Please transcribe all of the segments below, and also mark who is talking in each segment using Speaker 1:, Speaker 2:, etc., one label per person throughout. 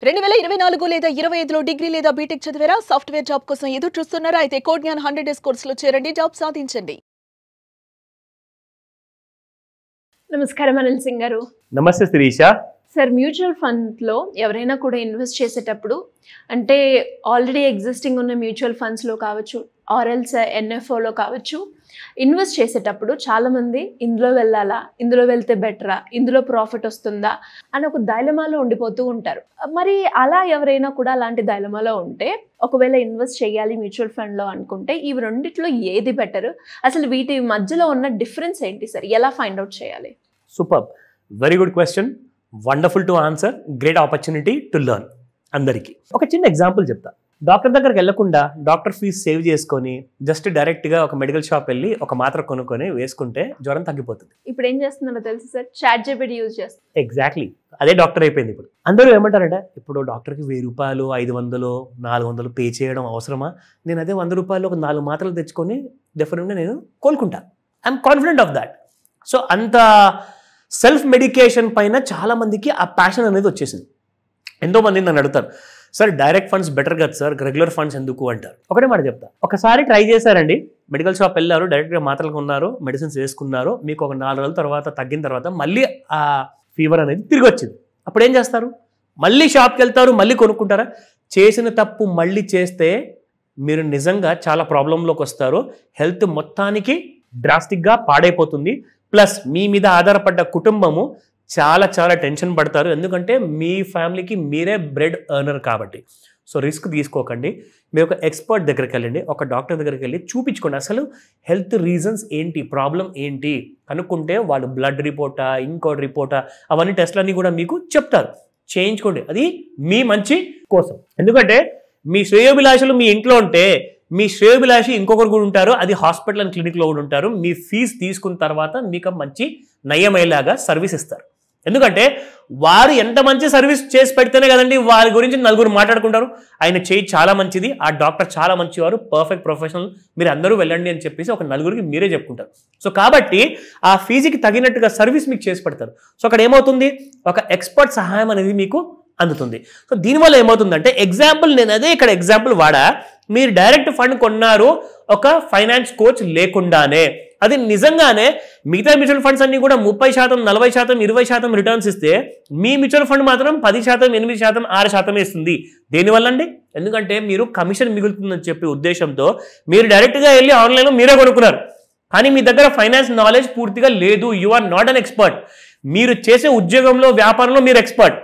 Speaker 1: 2024 లేదా 25లో డిగ్రీ లేదా బీటెక్ చదివారా? సాఫ్ట్వేర్ జాబ్ కోసం ఎదురు చూస్తున్నారా? అయితే కోడ్ జ్ఞాన్ 100 డేస్ కోర్సులో చేరండి, జాబ్ సాధించండి.
Speaker 2: నమస్కారం అనిల్ సింగ్ గారు.
Speaker 3: నమస్తే శిరీష.
Speaker 2: సార్, మ్యూచువల్ ఫండ్లో ఎవరైనా కూడా ఇన్వెస్ట్ చేసేటప్పుడు అంటే ఆల్రెడీ ఎగ్జిస్టింగ్ ఉన్న మ్యూచువల్ ఫండ్స్లో కావచ్చు, ఆర్ఎల్స్ ఎన్ఎఫ్ఓలో కావచ్చు, ఇన్వెస్ట్ చేసేటప్పుడు చాలామంది ఇందులో వెళ్ళాలా, ఇందులో వెళ్తే బెటరా, ఇందులో ప్రాఫిట్ వస్తుందా అని ఒక డైలమాలో ఉండిపోతూ ఉంటారు. మరి అలా ఎవరైనా కూడా అలాంటి డైలమాలో ఉంటే, ఒకవేళ ఇన్వెస్ట్ చేయాలి మ్యూచువల్ ఫండ్లో అనుకుంటే ఈ రెండిట్లో ఏది బెటర్, అసలు వీటి మధ్యలో ఉన్న డిఫరెన్స్ ఏంటి సార్, ఎలా ఫైండ్ అవుట్ చేయాలి?
Speaker 3: Super, very good question, wonderful to answer, great opportunity to learn. అందరికీ ఒక చిన్న ఎగ్జాంపుల్ చెప్తా. డాక్టర్ దగ్గరికి వెళ్లకుండా డాక్టర్ ఫీజు సేవ్ చేసుకొని జస్ట్ డైరెక్ట్గా ఒక మెడికల్ షాప్ వెళ్ళి ఒక మాత్ర కొనుక్కొని వేసుకుంటే జ్వరం తగ్గిపోతుంది.
Speaker 2: ఇప్పుడు ఏం చేస్తున్నారో తెలుసు సార్, ChatGPT యూజ్ చేస్తారు.
Speaker 3: ఎగ్జాక్ట్లీ అదే డాక్టర్ అయిపోయింది. ఇప్పుడు అందరూ ఏమంటారంటే, ఇప్పుడు డాక్టర్కి 1000 రూపాయలు 500 400 పే చేయడం అవసరమా? నేను అదే 100 రూపాయలు ఒక 4 మాత్రలు తెచ్చుకొని డెఫినెట్గా నేను కోలుకుంటా. I'm confident of that. So అంత సెల్ఫ్ మెడికేషన్ పైన చాలామందికి ఆ ప్యాషన్ అనేది వచ్చేసింది. ఎంతోమంది నన్ను అడుగుతారు, సార్ డైరెక్ట్ ఫండ్స్ బెటర్ కదా సార్, రెగ్యులర్ ఫండ్స్ ఎందుకు అంటారు. ఒకటే మాట చెప్తా, ఒకసారి ట్రై చేశారండి, మెడికల్ షాప్ వెళ్ళారు, డైరెక్ట్గా మాత్రలు కొన్నారు, మెడిసిన్స్ వేసుకున్నారు, మీకు ఒక 4 రోజుల తర్వాత తగ్గిన తర్వాత మళ్ళీ ఆ ఫీవర్ అనేది తిరిగి వచ్చింది. అప్పుడు ఏం చేస్తారు? మళ్ళీ షాప్కి వెళ్తారు, మళ్ళీ కొనుక్కుంటారా? చేసిన తప్పు మళ్ళీ చేస్తే మీరు నిజంగా చాలా ప్రాబ్లంలోకి వస్తారు. హెల్త్ మొత్తానికి డ్రాస్టిక్గా పాడైపోతుంది. ప్లస్ మీ మీద ఆధారపడ్డ కుటుంబము చాలా చాలా టెన్షన్ పడతారు. ఎందుకంటే మీ ఫ్యామిలీకి మీరే బ్రెడ్ ఎర్నర్ కాబట్టి. సో రిస్క్ తీసుకోకండి. మీరు ఒక ఎక్స్పర్ట్ దగ్గరికి వెళ్ళండి, ఒక డాక్టర్ దగ్గరికి వెళ్ళి చూపించుకోండి. అసలు హెల్త్ రీజన్స్ ఏంటి, ప్రాబ్లం ఏంటి కనుక్కుంటే వాళ్ళు బ్లడ్ రిపోర్టా, ఇంకోటి రిపోర్టా, అవన్నీ టెస్ట్లన్నీ కూడా మీకు చెప్తారు. చేయించుకోండి, అది మీ మంచి కోసం. ఎందుకంటే మీ శ్రేయోభిలాషులు మీ ఇంట్లో ఉంటే మీ శ్రేయోభిలాషి ఇంకొకరు కూడా ఉంటారు, అది హాస్పిటల్ అండ్ క్లినిక్లో కూడా ఉంటారు. మీ ఫీజు తీసుకున్న తర్వాత మీకు మంచి నయమయ్యేలాగా సర్వీస్ ఇస్తారు. ఎందుకంటే వారు ఎంత మంచి సర్వీస్ చేసి పెడితేనే కదండి వారి గురించి నలుగురు మాట్లాడుకుంటారు. ఆయన చేయి చాలా మంచిది, ఆ డాక్టర్ చాలా మంచివారు, పర్ఫెక్ట్ ప్రొఫెషనల్, మీరు అందరూ వెళ్ళండి అని చెప్పేసి ఒక నలుగురికి మీరే చెప్పుకుంటారు. సో కాబట్టి ఆ ఫీజుకి తగినట్టుగా సర్వీస్ మీకు చేసి పెడతారు. సో అక్కడ ఏమవుతుంది, ఒక ఎక్స్పర్ట్ సహాయం అనేది మీకు అందుతుంది. సో దీనివల్ల ఏమవుతుందంటే, ఎగ్జాంపుల్ నేను అదే ఇక్కడ ఎగ్జాంపుల్ వాడా, మీరు డైరెక్ట్ ఫండ్ కొన్నారు ఒక ఫైనాన్స్ కోచ్ లేకుండానే, అది నిజంగానే మిగతా మ్యూచువల్ ఫండ్స్ అన్ని కూడా 30%, 40%, 20% రిటర్న్స్ ఇస్తే మీ మ్యూచువల్ ఫండ్ మాత్రం 10%, 8%, 6% ఇస్తుంది. దేనివల్ల అండి? ఎందుకంటే మీరు కమిషన్ మిగులుతుందని చెప్పే ఉద్దేశంతో మీరు డైరెక్ట్గా వెళ్ళి ఆన్లైన్లో మీరే కొనుక్కున్నారు. కానీ మీ దగ్గర ఫైనాన్స్ నాలెడ్జ్ పూర్తిగా లేదు. You are not an expert. మీరు చేసే ఉద్యోగంలో, వ్యాపారంలో మీరు ఎక్స్పర్ట్,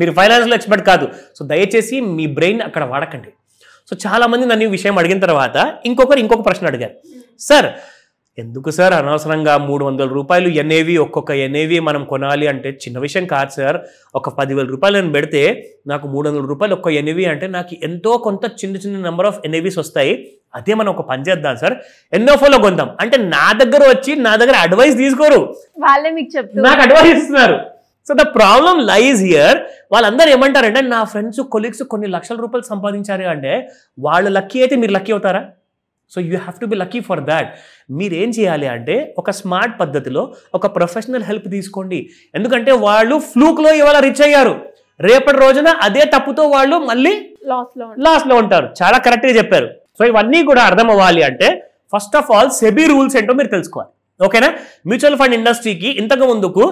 Speaker 3: మీరు ఫైనాన్స్లో ఎక్స్పర్ట్ కాదు. సో దయచేసి మీ బ్రెయిన్ అక్కడ వాడకండి. సో చాలామంది నన్ను ఈ విషయం అడిగిన తర్వాత ఇంకొక ప్రశ్న అడిగారు, సార్ ఎందుకు సార్ అనవసరంగా 300 రూపాయలు ఎన్ఏవి, ఒక్కొక్క ఎన్ఏవి మనం కొనాలి అంటే చిన్న విషయం కాదు సార్. ఒక 10,000 రూపాయలు నేను పెడితే నాకు 300 రూపాయలు ఒక్క ఎన్ఏవి అంటే నాకు ఎంతో కొంత చిన్న నెంబర్ ఆఫ్ ఎన్ఏవీస్ వస్తాయి. అదే మనం ఒక పని చేద్దాం సార్, ఎన్ఎఫ్ఓలో కొందాం అంటే నా దగ్గర అడ్వైస్ తీసుకోరు,
Speaker 2: వాళ్ళే మీకు చెప్తారు,
Speaker 3: నాకు అడ్వైస్ ఇస్తున్నారు. So the problem లైజ్ here. వాళ్ళందరూ ఏమంటారంటే, నా ఫ్రెండ్స్, కొలీగ్స్ కొన్ని లక్షల రూపాయలు సంపాదించారు అంటే వాళ్ళు లక్కీ అయితే మీరు లక్కీ అవుతారా? So you have to be lucky for that. మీరేం చేయాలి అంటే, ఒక స్మార్ట్ పద్ధతిలో ఒక ప్రొఫెషనల్ హెల్ప్ తీసుకోండి. ఎందుకంటే వాళ్ళు ఫ్లూక్లో ఇవాళ రిచ్ అయ్యారు, రేపటి రోజున అదే తప్పుతో వాళ్ళు మళ్ళీ లాస్లో ఉంటారు. చాలా కరెక్ట్గా చెప్పారు. సో ఇవన్నీ కూడా అర్థం అవ్వాలి అంటే first of all SEBI rules ఏంటో మీరు తెలుసుకోవాలి. ఓకేనా? మ్యూచువల్ ఫండ్ ఇండస్ట్రీకి ఇంతకు ముందుకు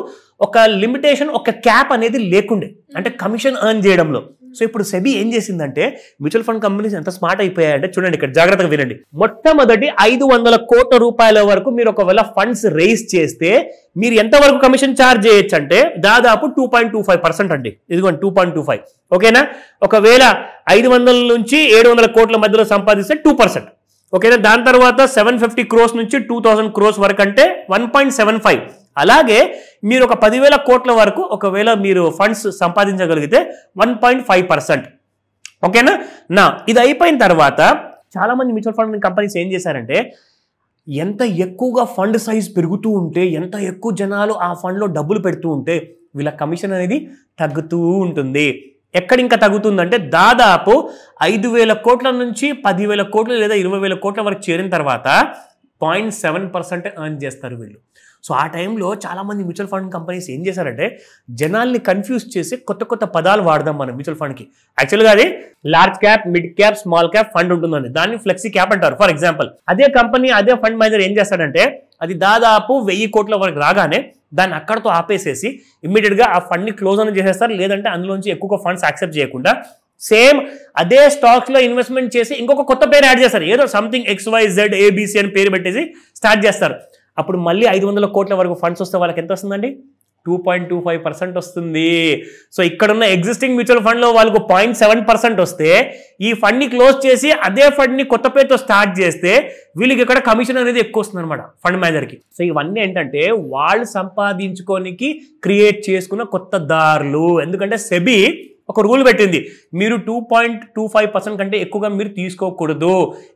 Speaker 3: ఒక లిమిటేషన్, ఒక క్యాప్ అనేది లేకుండే, అంటే కమిషన్ ఎర్న్ చేయడంలో. సో ఇప్పుడు సెబీ ఏం చేసిందంటే, మ్యూచువల్ ఫండ్ కంపెనీస్ ఎంత స్మార్ట్ అయిపోయాయంటే, చూడండి ఇక్కడ జాగ్రత్తగా వినండి. మొట్టమొదటి 500 కోట్ల రూపాయల వరకు మీరు ఒకవేళ ఫండ్స్ రేస్ చేస్తే మీరు ఎంతవరకు కమిషన్ ఛార్జ్ చేయొచ్చు అంటే దాదాపు 2.25% అండి. ఇదిగోండి 2.25. ఓకేనా? ఒకవేళ 500 నుంచి 700 కోట్ల మధ్యలో సంపాదిస్తే 2%. ఓకేనా? దాని తర్వాత 750 crores నుంచి 2000 crores వరకు అంటే 1.75. అలాగే మీరు ఒక 10,000 కోట్ల వరకు ఒకవేళ మీరు ఫండ్స్ సంపాదించగలిగితే 1.5%. ఓకేనా? నా ఇది అయిపోయిన తర్వాత చాలామంది మ్యూచువల్ ఫండ్ కంపెనీస్ ఏం చేశారంటే, ఎంత ఎక్కువగా ఫండ్ సైజ్ పెరుగుతూ ఉంటే, ఎంత ఎక్కువ జనాలు ఆ ఫండ్లో డబ్బులు పెడుతూ ఉంటే వీళ్ళ కమిషన్ అనేది తగ్గుతూ ఉంటుంది. ఎక్కడ ఇంకా తగ్గుతుందంటే దాదాపు 5,000 కోట్ల నుంచి 10,000 కోట్లు లేదా 20,000 కోట్ల వరకు చేరిన తర్వాత 0.7% ఎర్న్ చేస్తారు వీళ్ళు. సో ఆ టైంలో చాలామంది మ్యూచువల్ ఫండ్ కంపెనీస్ ఏం చేశారంటే జనాల్ని కన్ఫ్యూజ్ చేసి కొత్త కొత్త పదాలు వాడదాం మనం మ్యూచువల్ ఫండ్కి. యాక్చువల్గా అది large cap, mid cap, small cap fund ఉంటుందండి. దాన్ని ఫ్లెక్సీ క్యాప్ అంటారు. ఫర్ ఎగ్జాంపుల్ అదే కంపెనీ, అదే ఫండ్ మేనేజర్ ఏం చేస్తాడంటే అది దాదాపు 1000 కోట్ల వరకు రాగానే దాన్ని అక్కడతో ఆపేసేసి ఇమ్మీడియట్గా ఆ ఫండ్ని క్లోజ్ అని చేసేస్తారు. లేదంటే అందులోంచి ఎక్కువ ఫండ్స్ యాక్సెప్ట్ చేయకుండా సేమ్ అదే స్టాక్స్లో ఇన్వెస్ట్మెంట్ చేసి ఇంకొక కొత్త పేరు యాడ్ చేస్తారు. ఏదో సంథింగ్ XYZ ABC అని పేరు పెట్టేసి స్టార్ట్ చేస్తారు. అప్పుడు మళ్ళీ 500 కోట్ల వరకు ఫండ్స్ వస్తే వాళ్ళకి ఎంత వస్తుందండి? 2.25% వస్తుంది. సో ఇక్కడున్న ఎగ్జిస్టింగ్ మ్యూచువల్ ఫండ్లో వాళ్ళకు 0.7% వస్తే ఈ ఫండ్ని క్లోజ్ చేసి అదే ఫండ్ని కొత్త పేరుతో స్టార్ట్ చేస్తే వీళ్ళకి ఇక్కడ కమిషన్ అనేది ఎక్కువ వస్తుంది అనమాట ఫండ్ మేనేజర్కి. సో ఇవన్నీ ఏంటంటే వాళ్ళు సంపాదించుకోనికి క్రియేట్ చేసుకున్న కొత్త దారులు. ఎందుకంటే సెబీ ఒక రూల్ పెట్టింది, మీరు 2.25% కంటే ఎక్కువగా మీరు తీసుకోకూడదు,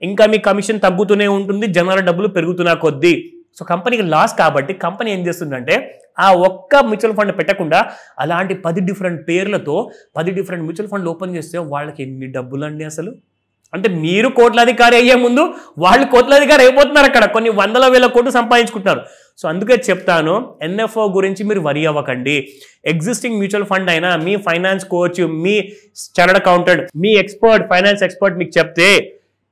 Speaker 3: ఇంకా మీ కమిషన్ తగ్గుతూనే ఉంటుంది జనాల డబ్బులు పెరుగుతున్నా కొద్దీ. సో కంపెనీకి లాస్ కాబట్టి కంపెనీ ఏం చేస్తుందంటే ఆ ఒక్క మ్యూచువల్ ఫండ్ పెట్టకుండా అలాంటి 10 డిఫరెంట్ పేర్లతో 10 డిఫరెంట్ మ్యూచువల్ ఫండ్లు ఓపెన్ చేస్తే వాళ్ళకి ఎన్ని డబ్బులు అండి అసలు. అంటే మీరు కోట్లాధికారి అయ్యే ముందు వాళ్ళు కోట్లాధికారి అయిపోతున్నారు, అక్కడ కొన్ని 100,000 కోట్లు సంపాదించుకుంటున్నారు. సో అందుకే చెప్తాను, NFO గురించి మీరు వరి అవ్వకండి. ఎగ్జిస్టింగ్ మ్యూచువల్ ఫండ్ అయినా మీ ఫైనాన్స్ కోచ్, మీ చార్టర్డ్ అకౌంటెంట్, మీ ఎక్స్పర్ట్, ఫైనాన్స్ ఎక్స్పర్ట్ మీకు చెప్తే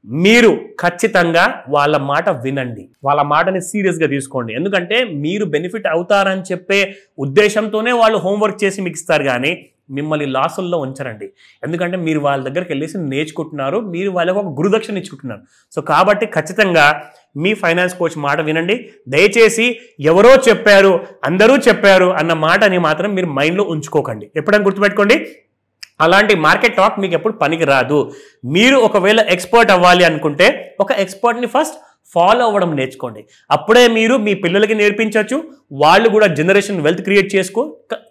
Speaker 3: మీరు ఖచ్చితంగా వాళ్ళ మాట వినండి, వాళ్ళ మాటని సీరియస్గా తీసుకోండి. ఎందుకంటే మీరు బెనిఫిట్ అవుతారని చెప్పే ఉద్దేశంతోనే వాళ్ళు హోంవర్క్ చేసి మీకు ఇస్తారు, కానీ మిమ్మల్ని లాసుల్లో ఉంచరండి. ఎందుకంటే మీరు వాళ్ళ దగ్గరికి వెళ్ళేసి నేర్చుకుంటున్నారు, మీరు వాళ్ళకు ఒక గురుదక్షిణ ఇచ్చుకుంటున్నారు. సో కాబట్టి ఖచ్చితంగా మీ ఫైనాన్స్ కోచ్ మాట వినండి. దయచేసి ఎవరో చెప్పారు, అందరూ చెప్పారు అన్న మాటని మాత్రం మీరు మైండ్లో ఉంచుకోకండి. ఎప్పుడైనా గుర్తుపెట్టుకోండి, అలాంటి మార్కెట్ టాక్ మీకు ఎప్పుడు పనికి రాదు. మీరు ఒకవేళ ఎక్స్పర్ట్ అవ్వాలి అనుకుంటే ఒక ఎక్స్పర్ట్ని ఫస్ట్ ఫాలో అవ్వడం నేర్చుకోండి. అప్పుడే మీరు మీ పిల్లలకి నేర్పించవచ్చు, వాళ్ళు కూడా జనరేషన్ వెల్త్ క్రియేట్ చేసుకో,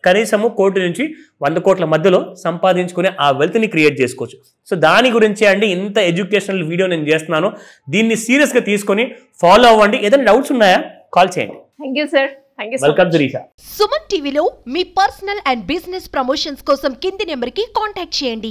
Speaker 3: కనీసము 1 కోటి నుంచి 100 కోట్ల మధ్యలో సంపాదించుకునే ఆ వెల్త్ని క్రియేట్ చేసుకోవచ్చు. సో దాని గురించే అండి ఇంత ఎడ్యుకేషనల్ వీడియో నేను చేస్తున్నాను. దీన్ని సీరియస్గా తీసుకొని ఫాలో అవ్వండి. ఏదైనా డౌట్స్ ఉన్నాయా కాల్ చేయండి.
Speaker 2: Thank you sir.
Speaker 3: వెల్కమ్ దిరీష.
Speaker 4: సుమన్ టీవీలో మీ పర్సనల్ అండ్ బిజినెస్ ప్రమోషన్స్ కోసం కింది నెంబర్కి కాంటాక్ట్ చేయండి.